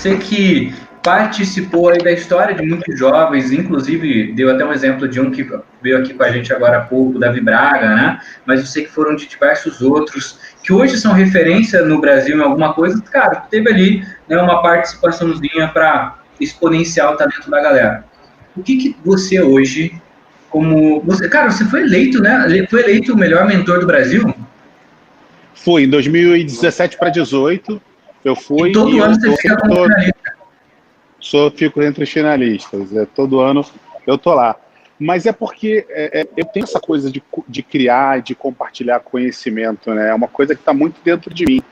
você que participou aí da história de muitos jovens, inclusive deu até um exemplo de um que veio aqui com a gente agora há pouco, Davi Braga, né? Mas eu sei que foram de diversos outros, que hoje são referência no Brasil em alguma coisa, cara, teve ali, né, uma participaçãozinha para exponenciar o talento da galera. O que você hoje, como... Cara, você foi eleito, né? Foi eleito o melhor mentor do Brasil? Fui, em 2017 para 2018, eu fui e todo ano você fica como finalista. Fico entre os finalistas, todo ano eu tô lá. Mas é porque eu tenho essa coisa de criar, de compartilhar conhecimento, né? É uma coisa que está muito dentro de mim.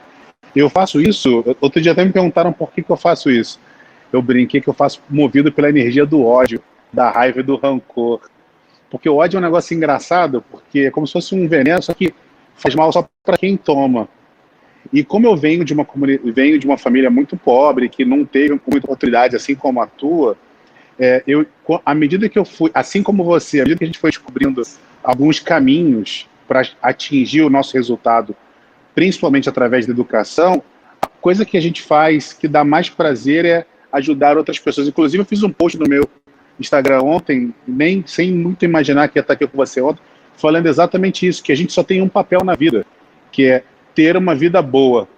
Eu faço isso, outro dia até me perguntaram por que eu faço isso. Eu brinquei que eu faço movido pela energia do ódio, da raiva e do rancor. Porque o ódio é um negócio engraçado, porque é como se fosse um veneno, só que faz mal só para quem toma. E como eu venho de uma família muito pobre, que não teve muita oportunidade, assim como a tua, à medida que eu fui, assim como você, à medida que a gente foi descobrindo alguns caminhos para atingir o nosso resultado, principalmente através da educação, a coisa que a gente faz que dá mais prazer é ajudar outras pessoas. Inclusive, eu fiz um post no meu Instagram ontem, nem sem muito imaginar que ia estar aqui com você ontem, falando exatamente isso, que a gente só tem um papel na vida, que é ter uma vida boa.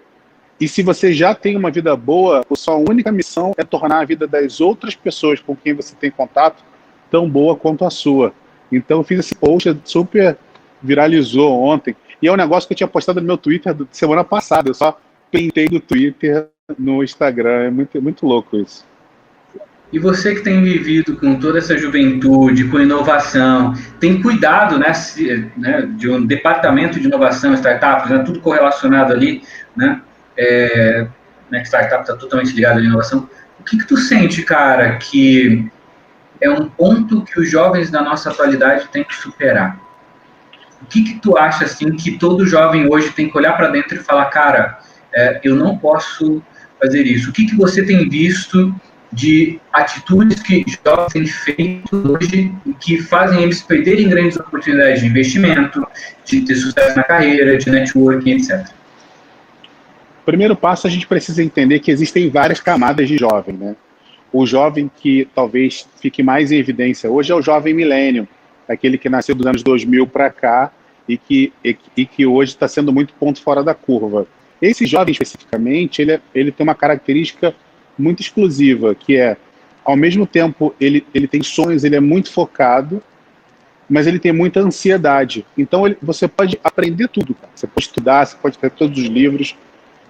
E se você já tem uma vida boa, a sua única missão é tornar a vida das outras pessoas com quem você tem contato tão boa quanto a sua. Então eu fiz esse post, super viralizou ontem. E é um negócio que eu tinha postado no meu Twitter semana passada. Eu só printei do Twitter no Instagram. É muito, muito louco isso. E você que tem vivido com toda essa juventude, com inovação, tem cuidado, né, de um departamento de inovação, startups, né, tudo correlacionado ali, né, que startup está totalmente ligado à inovação. O que tu sente, cara, que é um ponto que os jovens da nossa atualidade têm que superar? O que tu acha, assim, que todo jovem hoje tem que olhar para dentro e falar, cara, eu não posso fazer isso? O que você tem visto de atitudes que jovens têm feito hoje e que fazem eles perderem grandes oportunidades de investimento, de ter sucesso na carreira, de networking, etc. Primeiro passo, a gente precisa entender que existem várias camadas de jovem, né? O jovem que talvez fique mais em evidência hoje é o jovem milênio, aquele que nasceu dos anos 2000 para cá e que hoje está sendo muito ponto fora da curva. Esse jovem, especificamente, ele tem uma característica muito exclusiva, que é, ao mesmo tempo, ele tem sonhos, ele é muito focado, mas ele tem muita ansiedade. Então, você pode aprender tudo, cara. Você pode estudar, você pode ter todos os livros,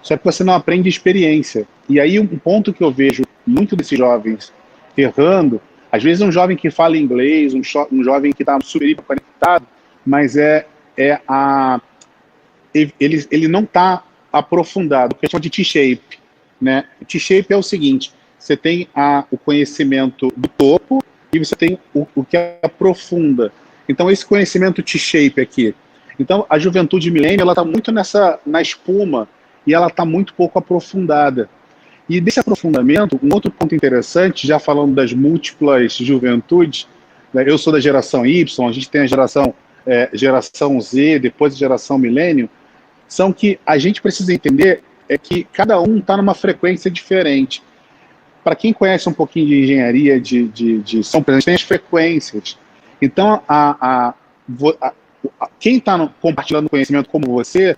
só que você não aprende experiência. E aí, um ponto que eu vejo muito desses jovens errando, às vezes um jovem que fala inglês, um jovem que está super conectado, mas ele não está aprofundado, que é chamado de T-shape. Né? T-shape é o seguinte, você tem o conhecimento do topo e você tem o que aprofunda. Então, esse conhecimento T-shape aqui. Então, a juventude milênio, ela está muito na espuma e ela está muito pouco aprofundada. E desse aprofundamento, um outro ponto interessante, já falando das múltiplas juventudes, né, eu sou da geração Y, a gente tem a geração Z, depois a geração milênio, são que a gente precisa entender que cada um está numa frequência diferente. Para quem conhece um pouquinho de engenharia de som, por exemplo, tem as frequências. Então, quem está compartilhando conhecimento como você,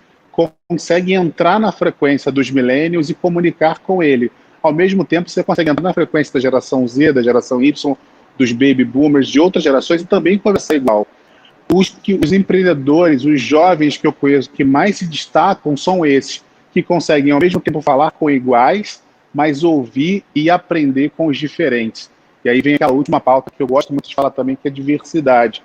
consegue entrar na frequência dos millennials e comunicar com ele. Ao mesmo tempo, você consegue entrar na frequência da geração Z, da geração Y, dos baby boomers, de outras gerações, e também conversar igual. Os empreendedores, os jovens que eu conheço que mais se destacam são esses, que conseguem ao mesmo tempo falar com iguais, mas ouvir e aprender com os diferentes. E aí vem aquela última pauta que eu gosto muito de falar também, que é diversidade.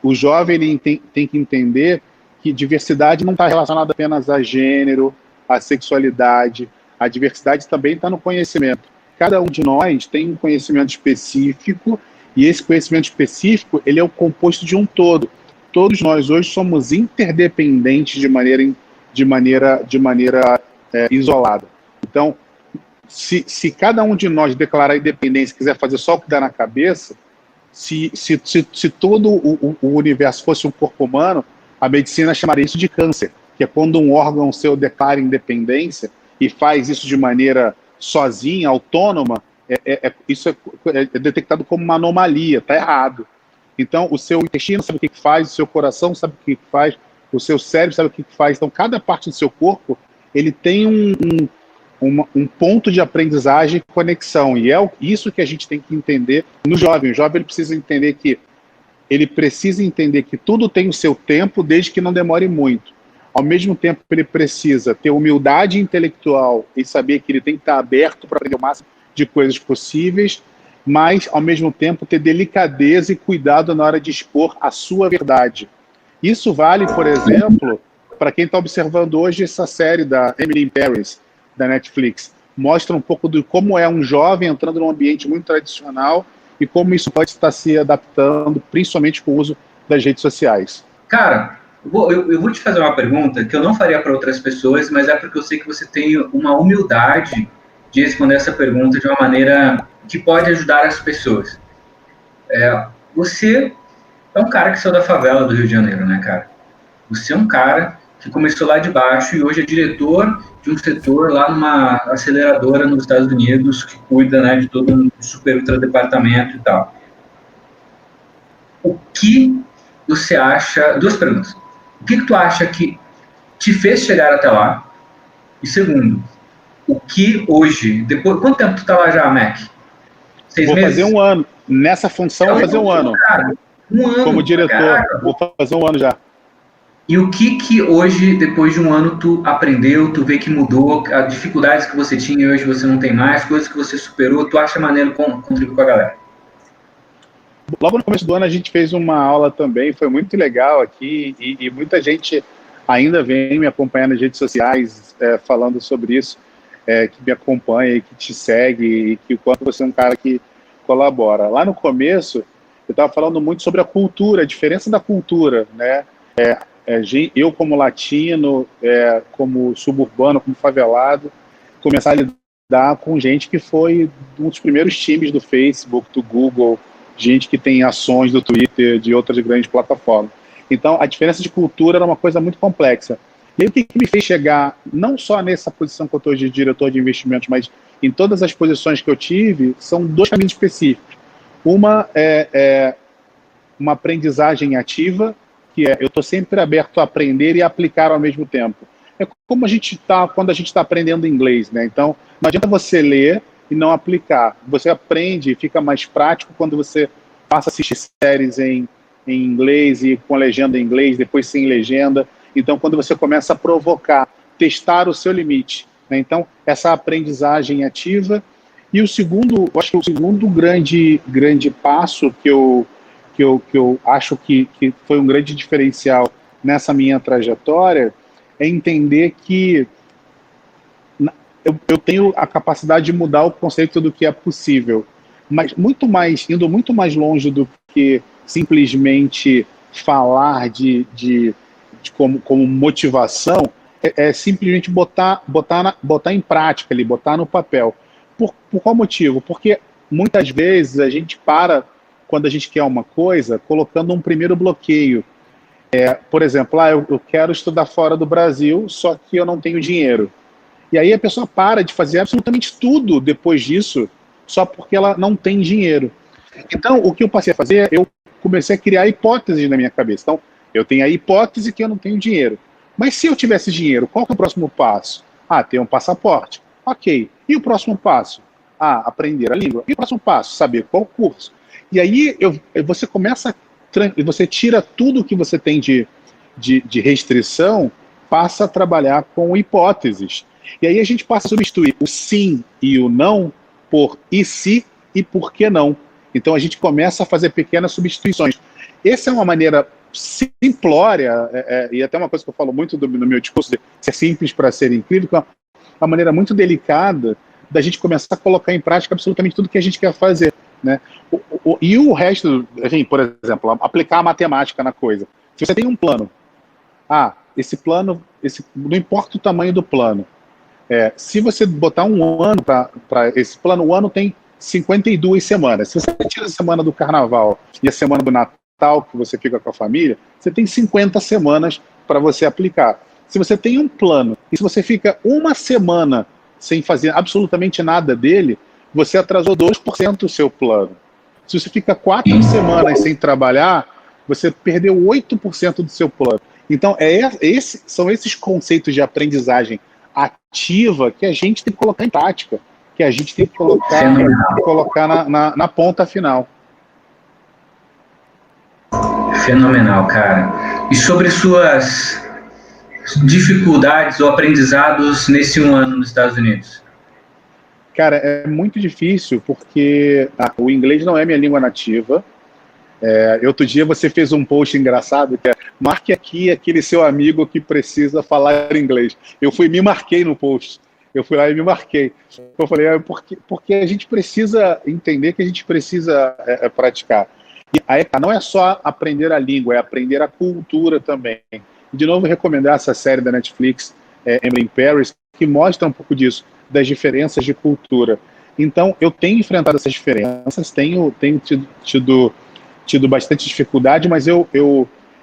O jovem ele tem que entender que diversidade não está relacionada apenas a gênero, a sexualidade. A diversidade também está no conhecimento. Cada um de nós tem um conhecimento específico e esse conhecimento específico ele é o composto de um todo. Todos nós hoje somos interdependentes de maneira isolada. Então, se cada um de nós declarar independência e quiser fazer só o que dá na cabeça, se todo o universo fosse um corpo humano, a medicina chamaria isso de câncer, que é quando um órgão seu declara independência e faz isso de maneira sozinha, autônoma, isso é detectado como uma anomalia, está errado. Então, o seu intestino sabe o que faz, o seu coração sabe o que faz, o seu cérebro sabe o que faz. Então, cada parte do seu corpo, ele tem um ponto de aprendizagem e conexão. E é isso que a gente tem que entender no jovem. O jovem ele precisa entender que tudo tem o seu tempo, desde que não demore muito. Ao mesmo tempo, ele precisa ter humildade intelectual e saber que ele tem que estar aberto para aprender o máximo de coisas possíveis, mas, ao mesmo tempo, ter delicadeza e cuidado na hora de expor a sua verdade. Isso vale, por exemplo, para quem está observando hoje essa série da Emily in Paris, da Netflix. Mostra um pouco de como é um jovem entrando num ambiente muito tradicional e como isso pode estar se adaptando, principalmente com o uso das redes sociais. Cara, eu vou te fazer uma pergunta que eu não faria para outras pessoas, mas é porque eu sei que você tem uma humildade de responder essa pergunta de uma maneira que pode ajudar as pessoas. Você é um cara que saiu da favela do Rio de Janeiro, né, cara? Você é um cara que começou lá de baixo e hoje é diretor de um setor lá numa aceleradora nos Estados Unidos que cuida, né, de todo um super ultra departamento e tal. O que você acha... Duas perguntas. O que tu acha que te fez chegar até lá? E segundo, o que hoje... Quanto tempo tu tá lá já, Mac? 6 meses? Vou fazer um ano. Nessa função, vou fazer um ano. Cara, um ano. Como diretor, cara. Vou fazer um ano já. E o que hoje, depois de um ano, tu aprendeu, tu vê que mudou, as dificuldades que você tinha e hoje você não tem mais, coisas que você superou, tu acha maneiro contribuir com a galera? Logo no começo do ano a gente fez uma aula também, foi muito legal aqui, e muita gente ainda vem me acompanhar nas redes sociais falando sobre isso, que me acompanha e que te segue, e que o quanto você é um cara que colabora. Lá no começo, eu estava falando muito sobre a cultura, a diferença da cultura, né? Eu como latino, como suburbano, como favelado, começar a lidar com gente que foi um dos primeiros times do Facebook, do Google, gente que tem ações do Twitter, de outras grandes plataformas. Então, a diferença de cultura era uma coisa muito complexa. E aí, o que me fez chegar, não só nessa posição que eu estou de diretor de investimentos, mas em todas as posições que eu tive, são 2 caminhos específicos. Uma é uma aprendizagem ativa, que eu estou sempre aberto a aprender e aplicar ao mesmo tempo. É como quando a gente está aprendendo inglês, né? Então, não adianta você ler e não aplicar. Você aprende e fica mais prático quando você passa a assistir séries em inglês e com legenda em inglês, depois sem legenda. Então, quando você começa a provocar, testar o seu limite, né? Então, essa aprendizagem ativa. E o segundo, acho que o segundo grande passo que eu acho que foi um grande diferencial nessa minha trajetória é entender que eu tenho a capacidade de mudar o conceito do que é possível, mas indo muito mais longe do que simplesmente falar como motivação, simplesmente botar em prática ali, botar no papel. Por qual motivo? Porque muitas vezes a gente quando a gente quer uma coisa, colocando um primeiro bloqueio. Por exemplo, eu quero estudar fora do Brasil, só que eu não tenho dinheiro. E aí a pessoa para de fazer absolutamente tudo depois disso, só porque ela não tem dinheiro. Então, o que eu passei a fazer, eu comecei a criar hipóteses na minha cabeça. Então, eu tenho a hipótese que eu não tenho dinheiro. Mas se eu tivesse dinheiro, qual que é o próximo passo? ter um passaporte. Ok. E o próximo passo? Aprender a língua. E o próximo passo? Saber qual curso. E aí você começa, você tira tudo que você tem de restrição, passa a trabalhar com hipóteses. E aí a gente passa a substituir o sim e o não por e se e por que não. Então a gente começa a fazer pequenas substituições. Essa é uma maneira simplória, e até uma coisa que eu falo muito no meu discurso, de ser simples para ser incrível, que é uma maneira muito delicada da gente começar a colocar em prática absolutamente tudo que a gente quer fazer, né? E o resto, assim, por exemplo, aplicar a matemática na coisa. Se você tem um plano, esse plano, não importa o tamanho do plano, se você botar um ano para esse plano, o ano tem 52 semanas. Se você tira a semana do carnaval e a semana do Natal, que você fica com a família, você tem 50 semanas para você aplicar. Se você tem um plano e se você fica uma semana sem fazer absolutamente nada dele, você atrasou 2% do seu plano. Se você fica 4 semanas sem trabalhar, você perdeu 8% do seu plano. Então, são esses conceitos de aprendizagem ativa que a gente tem que colocar em prática, que a gente tem que colocar na ponta final. Fenomenal, cara. E sobre suas dificuldades ou aprendizados nesse 1 ano nos Estados Unidos? Cara, é muito difícil porque o inglês não é minha língua nativa. Outro dia você fez um post engraçado que é: marque aqui aquele seu amigo que precisa falar inglês. Eu me marquei no post. Eu fui lá e me marquei. Eu falei, porque a gente precisa entender que a gente precisa praticar. E aí, não é só aprender a língua, é aprender a cultura também. De novo, recomendar essa série da Netflix, Emily in Paris, que mostra um pouco disso, das diferenças de cultura. Então, eu tenho enfrentado essas diferenças, tenho tido bastante dificuldade, mas eu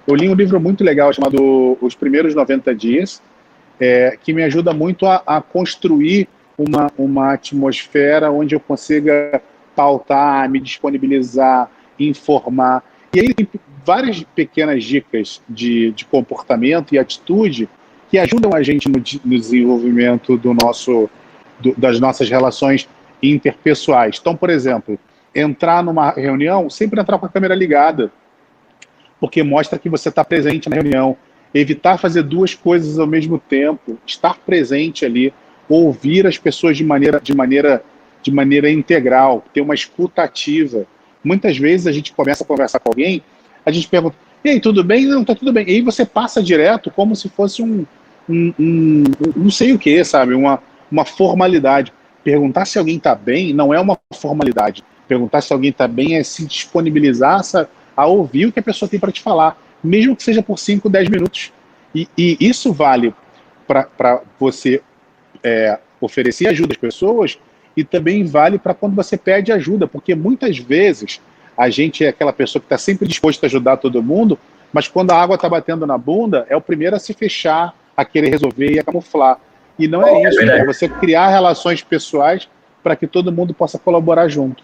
li um livro muito legal chamado Os Primeiros 90 Dias, que me ajuda muito a construir uma atmosfera onde eu consiga pautar, me disponibilizar, informar. E aí tem várias pequenas dicas de comportamento e atitude que ajudam a gente no desenvolvimento das nossas relações interpessoais. Então, por exemplo, entrar numa reunião, sempre entrar com a câmera ligada, porque mostra que você está presente na reunião. Evitar fazer 2 coisas ao mesmo tempo, estar presente ali, ouvir as pessoas de maneira integral, ter uma escuta ativa. Muitas vezes a gente começa a conversar com alguém, a gente pergunta: e aí, tudo bem? Não, tá tudo bem. E aí você passa direto como se fosse não sei o que, sabe? Uma formalidade. Perguntar se alguém está bem não é uma formalidade. Perguntar se alguém está bem é se disponibilizar a ouvir o que a pessoa tem para te falar, mesmo que seja por 5, 10 minutos. E isso vale para você oferecer ajuda às pessoas, e também vale para quando você pede ajuda, porque muitas vezes a gente é aquela pessoa que está sempre disposta a ajudar todo mundo, mas quando a água está batendo na bunda, é o primeiro a se fechar, a querer resolver e a camuflar. E não é isso, é você criar relações pessoais para que todo mundo possa colaborar junto.